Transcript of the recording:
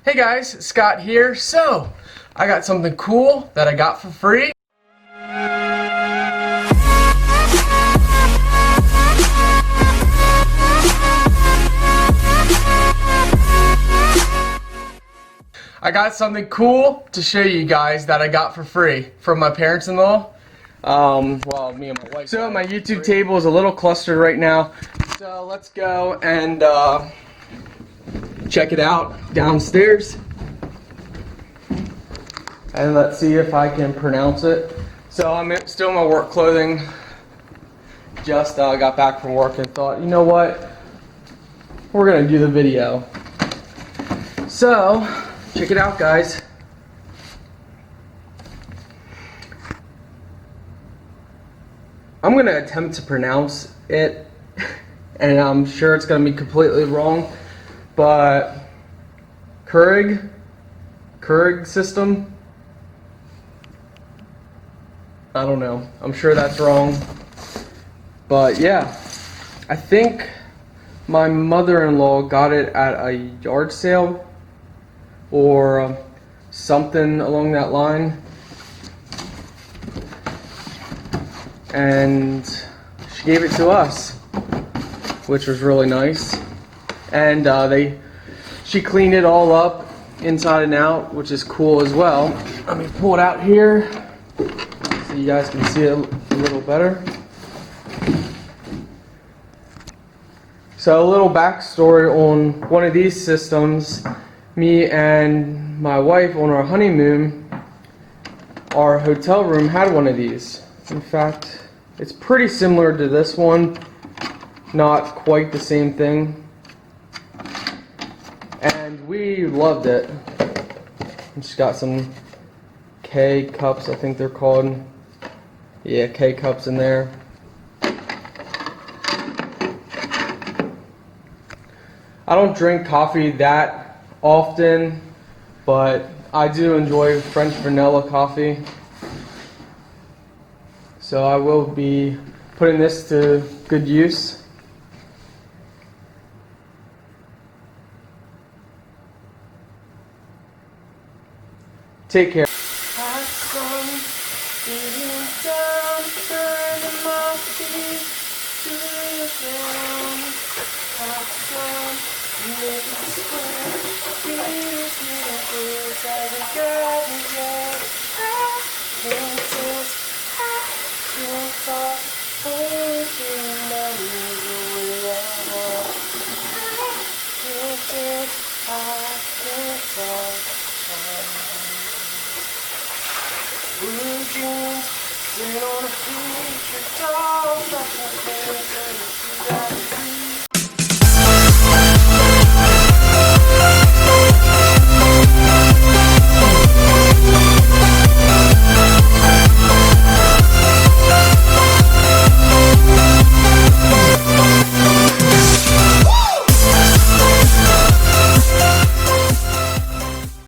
Hey guys, Scott here. So, I got something cool that I got for free. I got something cool to show you guys that I got for free from my parents-in-law. Well, me and my wife. So my YouTube table is a little clustered right now. So let's go and check it out downstairs. And let's see if I can pronounce it. So I'm still in my work clothing. Just got back from work and thought, you know what? We're gonna do the video. So, check it out, guys. I'm gonna attempt to pronounce it, and I'm sure it's gonna be completely wrong, but Keurig system. I don't know. I'm sure that's wrong. But yeah, I think my mother-in-law got it at a yard sale or something along that line. And she gave it to us, which was really nice. And she cleaned it all up inside and out, which is cool as well. Let me pull it out here so you guys can see it a little better. So a little backstory on one of these systems. Me and my wife on our honeymoon, our hotel room had one of these. In fact, it's pretty similar to this one, not quite the same thing. And we loved it. It's got some K cups, I think they're called. Yeah, K cups in there. I don't drink coffee that often, but I do enjoy French vanilla coffee. So I will be putting this to good use. Take care. Blue jeans, sit on a feature tall,